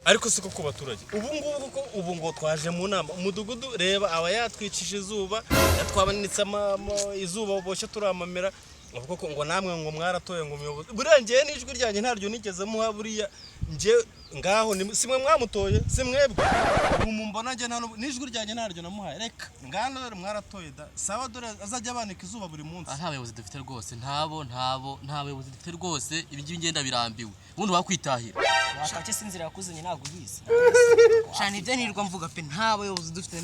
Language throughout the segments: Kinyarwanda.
ariko siko ku baturage ubu ngo twaje mu nama umudugudu reba aba yatwicishije izuba yatwabanitse izuba boshye turamamera avuga ko ngo namwe ngo mwaratoye ngo umuyobozi burengeye n'ijwi ryanjye ntaryo nigeze muha buriya nje ngaho simwe mwamutoye simwebwe umumbona nje n'ijwi ryanjye ntaryo namuhaye reka ngano mwaratoye da sawa dore azajya abanika izuba buri munsi nta bayobozi dufite rwose nta bayobozi dufite rwose ibyo ngenda birambiwe ubundi wakwitahira washake sinzira yakuzanye naguhize cyane ibyo nirwa mvuga pe nta bayobozi dufite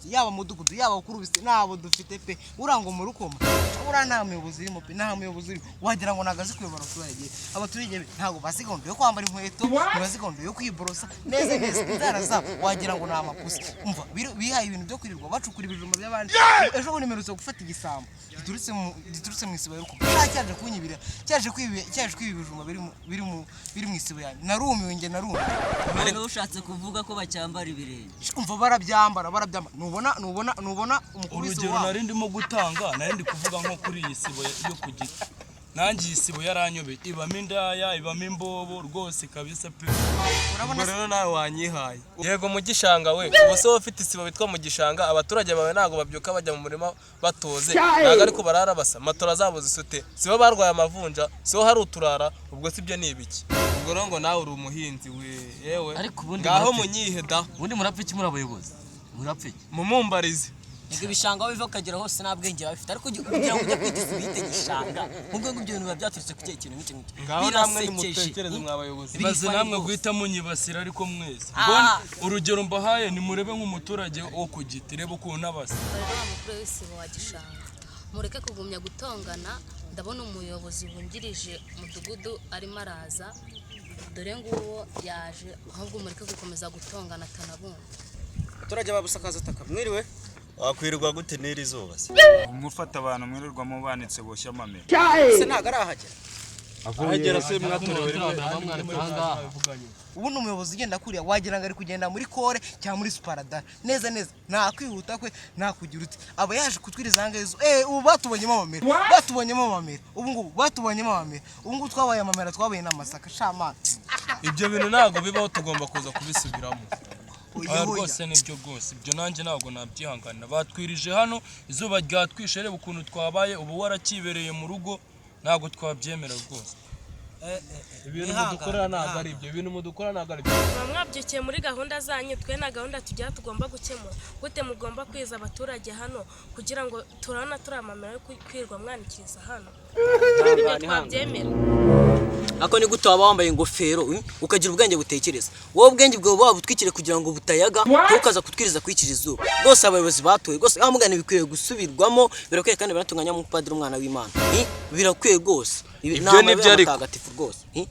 yaba mudugudu yaba kurubise nabo dufite pe urango mu rukoma ura nta muyobozi irimo pe nta muyobozi urimo wagira ngo nagaze kuyobora abaturage ntago basigondo yo kwambara inkweto basigondo yo kwiborosa neza inzara zabo wagira ngo nta mapusi umva bihaye ibintu byo kwirirwa bacukura ibijumba by'abandi ejo bundi merutse gufata igisambo giturutse mu isibo y'urukundo cyaje kunyibira cyaje kwibijumba biri mu isibo yanjye narumiwe nge narumiwe ariko ushatse kuvuga ko bacyambara ibirenge umva barabyambara nubona umukuru urugero nari ndimo gutanga nari ndi kuvuga nko kuri iyi sibo yo kugita nanjye isibo yaranyobeye ibamo indaya ibamo imbobo rwose kabisa pe urabona rero nawe wanyihaye yego mu gishanga we ubuse ufite isibo bitwa mu gishanga abaturage bawe nago babyuka bajya mu murima batoze nago ariko barara basa matora zabo zisute sibo barwaye amavunja sibo hari uturara ubwo sibyo ni ibiki ubwo rero ngo nawe uri umuhinzi we yewe ngaho munyihe da ubundi murapfa iki muri abayobozi murapfa iki mumumbarize Ego bishanga biva kagera hose nabwenge bafite ariko kugira ngo ujye kwigisa bite gishanga ubwo ngo ibyo bintu byaturutse ku kintu n'icyo ngaho namwe nimutekereze mwabayobozi maze namwe guhita munyibasira ariko mwese mbona urugero mbahaye ni murebe nk'umuturage wo kugitireba ukuntu abasa mukuru w'isibo wa gishanga mureke kugumya gutongana ndabona umuyobozi wungirije mudugudu arimo araza dore nguwo yaje ahubwo mureke gukomeza gutongana atanabumva abaturage babusakaza taka mwiriwe wakwirirwa gute niri zuba se mufata abantu mwirirwa mu banitse boshya amamera se ntago arahagera ahagera se mwatorewe ubu n'umuyobozi ugenda kuriya wagira ngo ari kugenda muri kore cyangwa muri superada neza nta kwihuta kwe nta kugira uti aba yaje kutwiriza hangezo ubu batubonyemo amamera ubu ngubu twabaye amamera twabaye n'amasaka shamana ibyo bintu ntago bibaho tugomba kuza kubisubiramo rwose nibyo rwose ibyo nanjye ntabwo nabyihanganira batwirije hano izuba ryatwishe reba ukuntu twabaye ubu warakibereye mu rugo ntabwo twabyemera rwose ibintu mudukorera ntabwo ari ibyo mwabyukiye muri gahunda zanyu twe na gahunda tugira tugomba gukemura gute mugomba kwiza abaturage hano kugira ngo turana turamamera yo kwirwa mwanikiriza hano ibyo twabyemera ako ni gute waba wambaye ingofero ukagira ubwenge butekereza wowe ubwenge bwawe wabutwikire kugira ngo butayaga tukaza kutwiriza kwikira izuba rwose abayobozi batoye rwose amugane bikwiye gusubirwamo birakwiye kandi baratunganya mu padiri umwana w'Imana birakwiye rwose ibyo nibyo ariko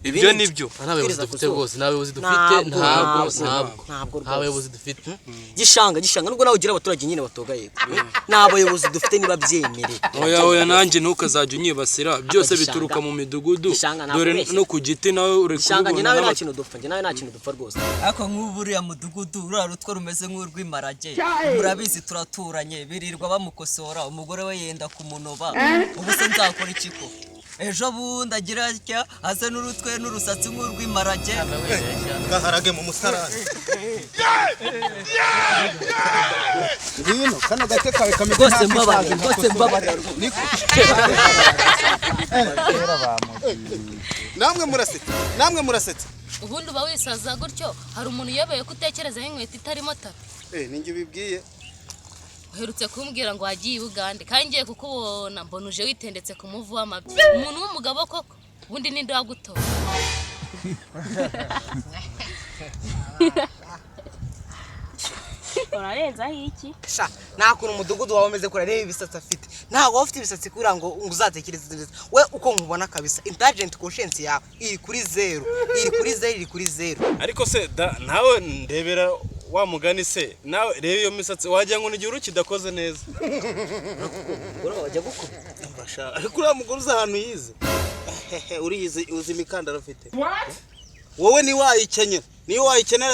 ibyo nibyo abayobozi dufite rwose n'abayobozi dufite ntabwo abayobozi dufite gishanga nubwo nawe ugira abaturage nyine batoga yego n'abayobozi dufite niba byemere oya nanjye ntukazajya unyibasira byose bituruka mu midugudu dore no ku giti nawe uri kubibona nawe nta kintu dupfa rwose ariko nk'ubu uriya mudugudu urarutwa rumeze nk'urw'imparage murabizi turaturanye birirwa bamukosora umugore we yenda kumunoba ubu se nzakora iki ko ejo bundi agira atya asa n'urutwe n'urusatsi nk'urw'imparage gaharage mu musarani ngwino kano gake kawe kameze rwose mbabarira namwe murasetse ubundi uba wisaza gutyo hari umuntu uyoboye kutekereza nk'inkweto itarimo tapi ninjye ubibwiye uherutse kumbwira ngo wagiye Uganda kandi ngiye kukubona mbona uje witendetse ku muvu w'amabyi umuntu w'umugabo koko ubundi ninde wagutora urarenza iki sha nakuntu umudugudu wawe umeze kure reba ibisatsi afite ntago ufite ibisatsi kugira ngo uzatekereze neza we uko nkubona kabisa intelligent conscience yawe iri kuri zero ariko se nawe ndebera wa mugani se nawe reba iyo misatsi wagira ngo n'igihe urukidakoze neza wajya gukora ariko uriya mugore uzi ahantu yize uzi imikandara ufite wowe ni wayikenyera niyo wayikenera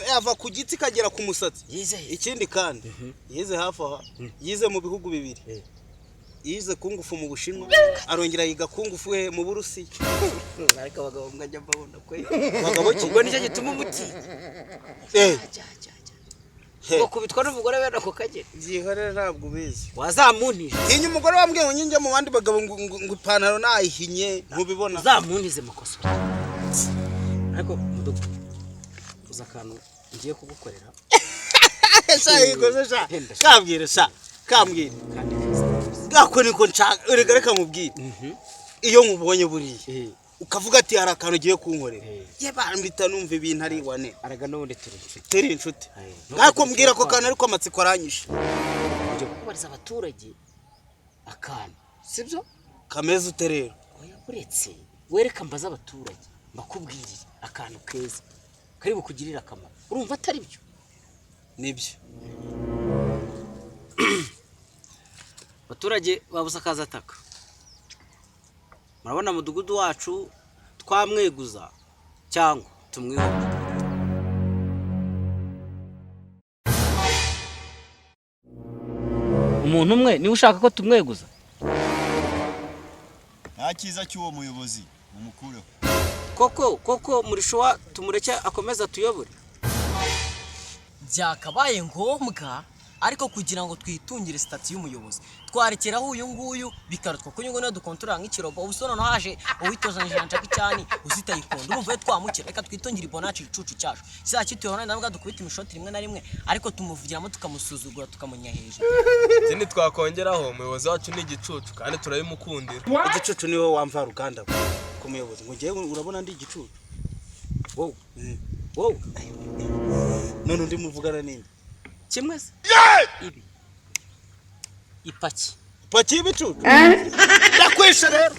yava ku giti kagera ku musatsi ikindi kandi yize hafi aha yize mu bihugu bibiri yize kungufu mu Bushinwa arongera yiga kungufu we mu Burusiya. ariko abagabo mwajya mbabona kwe Abagabo ki? ubwo nicyo gituma umuti ngo kubitwa n'umugore wenda ko kagera byihorere ntabwo ubizi. wazamunije Tinya umugore wambwiye ngo njye mu bandi bagabo ngo ipantaro nayihinye ntubibona. zamunize makosa ariko mudugu uza akantu ngiye kugukorera Sha yigoze sha. Kambwire sha. Kambwire. Gako niko nshaka reka mubwire. Iyo nkubonye buriye ukavuga ati hari akantu ugiye kunkorera. Ye bambita numva ibintu ari wane. araga n'ubundi Turi inshuti. Gako mbwira ko kana ariko amatsiko aranyishe. ujye kubariza abaturage akantu sibyo Kameze uterero. oya uretse wereka mbaza abaturage mbakubwiriye akantu keza kari bukugirira akamaro urumva atari byo Nibyo. abaturage babuze akazi ataka murabona mudugudu wacu twamweguza cyangwa tumwiho umuntu umwe niwe ushaka ko tumweguza nta cyiza cy'uwo muyobozi mumukureho. koko muri shuwa tumureke akomeza tuyobore byakabaye ngombwa ariko kugira ngo twitungire stati y'umuyobozi twarekeraho uyu nguyu bikarutwa ko nyungu no dukontorora nk'ikirobo ubusona no haje uwitozanije nshaka cyane uzitayikondo urumva twamukira reka twitungire ibonaci icucu cyacu cya kituyona ndabwa dukubita imishoti rimwe na rimwe ariko tumuvugiramo tukamusuzugura tukamunya hejuru Ikindi twakongeraho umuyobozi wacu ni igicucu kandi turabimukundira. Igicucu niwe wamva ruganda ku muyobozi. Ngo ngiye urabona ndi igicucu. wowe None undi muvugana ninde? kimwe se ibi ipaki Paki y'ibicucu. Ndakwishe rero.